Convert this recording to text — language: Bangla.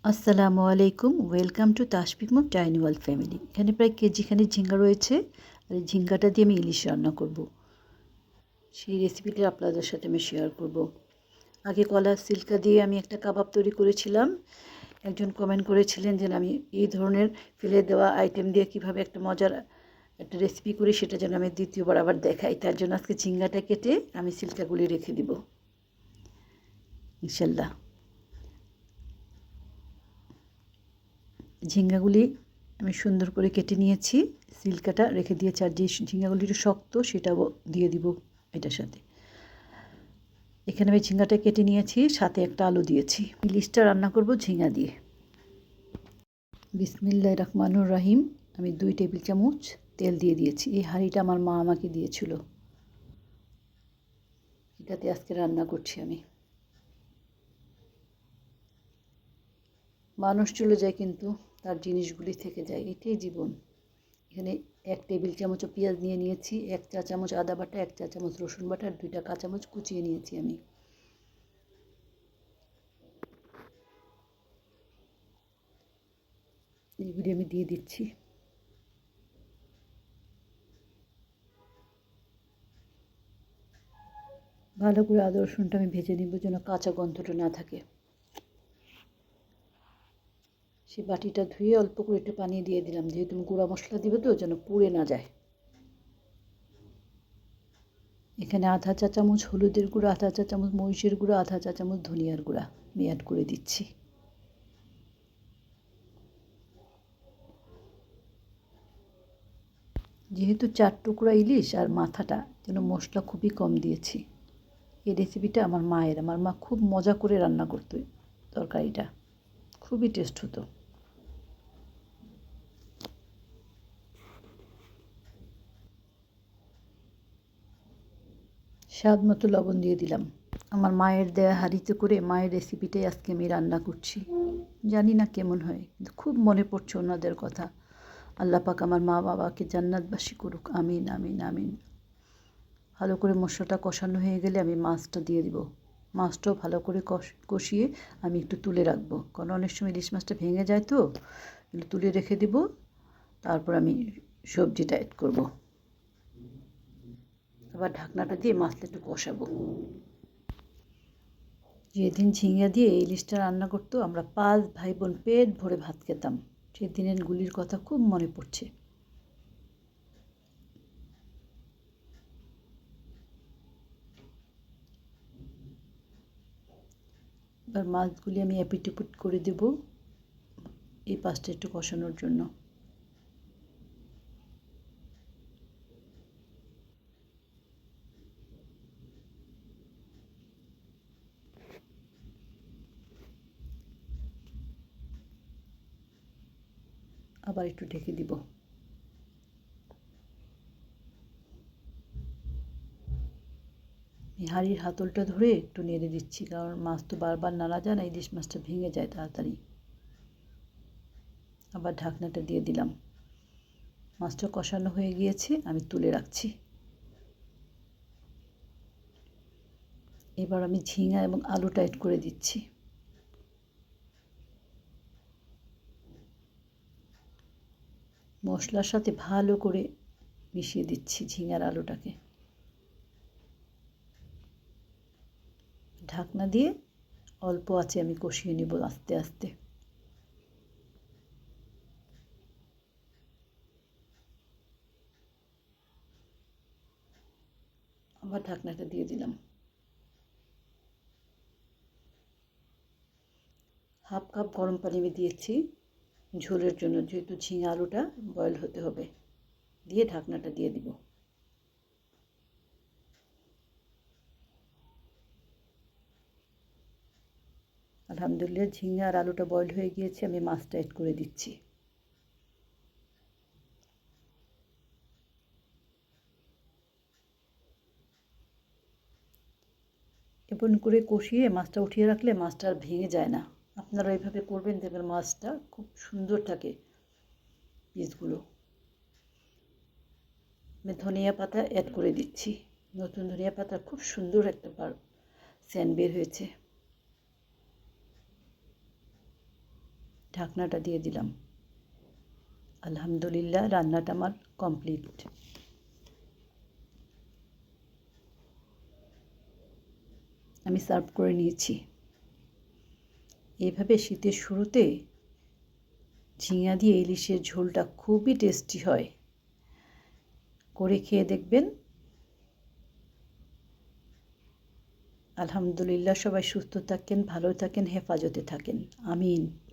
আসসালামু আলাইকুম, welcome to Tasfiq move tiny world family. এখানে প্রায় কেজিখানে ঝিঙ্গা রয়েছে, আর এই ঝিঙ্গাটা দিয়ে আমি ইলিশ রান্না করব। সেই রেসিপিটা আপনাদের সাথে আমি শেয়ার করব। আগে কলার সিল্কা দিয়ে আমি একটা কাবাব তৈরি করেছিলাম। একজন কমেন্ট করেছিলেন যে আমি এই ধরনের ফেলে দেওয়া আইটেম দিয়ে কিভাবে একটা মজার একটা রেসিপি করি, সেটা যেন আমি দ্বিতীয়বার আবার দেখাই। তার জন্য আজকে ঝিঙ্গাটা কেটে আমি সিল্কাগুলি রেখে দিব ইনশাল্লাহ। ঝিঙ্গাগুলি আমি সুন্দর করে কেটে নিয়েছি, সিল্কাটা রেখে দিয়েছি। আর যে ঝিঙ্গাগুলি একটু শক্ত সেটাও দিয়ে দিব এটার সাথে। এখানে আমি ঝিঙ্গাটা কেটে নিয়েছি, সাথে একটা আলু দিয়েছি। ইলিশটা রান্না করব ঝিঙ্গা দিয়ে। বিসমিল্লাহির রহমানির রহিম। আমি 2 টেবিল চামচ তেল দিয়ে দিয়েছি। এই হাঁড়িটা আমার মা আমাকে দিয়েছিল, এটাতে আজকে রান্না করছি আমি। মানুষ চলে যায় কিন্তু তার জিনিসগুলি থেকে যায়, এটাই জীবন। এখানে 1 টেবিল চামচ পেঁয়াজ নিয়ে নিয়েছি, 1 চা চামচ আদা বাটা, 1 চা চামচ রসুন বাটা, আর 2টা কাঁচামরিচ কুচিয়ে নিয়েছি আমি। এইগুলি আমি দিয়ে দিচ্ছি। ভালো করে আদা রসুনটা আমি ভেজে নিব যেন কাঁচা গন্ধটা না থাকে। সেই বাটিটা ধুয়ে অল্প করে একটু পানি দিয়ে দিলাম, যেহেতু তুমি গুঁড়া মশলা দিবে তো, যেন পুড়ে না যায়। এখানে আধা চা চামচ হলুদের গুঁড়া, আধা চা চামচ মরিচের গুঁড়া, আধা চা চামচ ধনিয়ার গুঁড়া আমি অ্যাড করে দিচ্ছি। যেহেতু 4 টুকরা ইলিশ আর মাথাটা, যেন মশলা খুবই কম দিয়েছি। এই রেসিপিটা আমার মায়ের, আমার মা খুব মজা করে রান্না করতো। তরকারিটা খুবই টেস্ট হতো। স্বাদ মতো লবণ দিয়ে দিলাম। আমার মায়ের দেয়া হাঁড়িতে করে মায়ের রেসিপিটাই আজকে আমি রান্না করছি। জানি না কেমন হয়, কিন্তু খুব মনে পড়ছে ওনাদের কথা। আল্লাহ পাক আমার মা বাবাকে জান্নাতবাসী করুক, আমিন আমিন আমিন। ভালো করে মশলাটা কষানো হয়ে গেলে আমি মাছটা দিয়ে দিব। মাছটাও ভালো করে কষিয়ে আমি একটু তুলে রাখবো, কারণ অনেক সময় ইলিশ মাছটা ভেঙে যায় তো, একটু তুলে রেখে দিব। তারপর আমি সবজিটা অ্যাড করব। আবার ঢাকনাটা দিয়ে মাছটা একটু কষাবো। যেদিন ঝিঙা দিয়ে ইলিশটা রান্না করতো, আমরা 5 ভাই বোন পেট ভরে ভাত খেতাম। সেদিনের গুলির কথা খুব মনে পড়ছে। এবার মাছগুলি আমি এপিট করে দেব এই পাশটা একটু কষানোর জন্য। আবার একটু ঢেকে দিব। এই হাঁড়ির হাতলটা ধরে একটু নেড়ে দিচ্ছি, কারণ মাছ তো বারবার নাড়া যায় না, ইলিশ মাছটা ভেঙে যায় তাড়াতাড়ি। আবার ঢাকনাটা দিয়ে দিলাম। মাছটা কষানো হয়ে গিয়েছে, আমি তুলে রাখছি। এবার আমি ঝিঙা এবং আলুটা অ্যাড করে দিচ্ছি। মশলার সাথে ভালো করে মিশিয়ে দিচ্ছি ঝিঙার আলুটাকে। ঢাকনা দিয়ে অল্প আঁচে আমি কষিয়ে নেব আস্তে আস্তে। আবার ঢাকনাটা দিয়ে দিলাম। হাফ কাপ গরম পানি আমি দিয়েছি ঝোলের জন্য, যেহেতু ঝিঙা আলুটা বয়েল হতে হবে। দিয়ে ঢাকনাটা দিয়ে দিব। আলহামদুলিল্লাহ, ঝিঙা আর আলুটা বয়েল হয়ে গিয়েছে, আমি মাছটা অ্যাড করে দিচ্ছি। এমন করে কষিয়ে মাছটা উঠিয়ে রাখলে মাছটা আর ভেঙে যায় না। আপনারা এইভাবে করবেন, দেখবেন মাছটা খুব সুন্দর থাকে পিসগুলো। আমি ধনিয়া পাতা অ্যাড করে দিচ্ছি। নতুন ধনিয়া পাতা, খুব সুন্দর একটা সেন্ট বের হয়েছে। ঢাকনাটা দিয়ে দিলাম। আলহামদুলিল্লাহ, রান্নাটা আমার কমপ্লিট। আমি সার্ভ করে নিয়েছি। এভাবে শীতের শুরুতে ঝিঙা দিয়ে ইলিশের ঝোলটা খুবই টেস্টি হয়। করে খেয়ে দেখবেন। আলহামদুলিল্লাহ, সবাই সুস্থ থাকেন, ভালো থাকেন, হেফাজতে থাকেন। আমিন।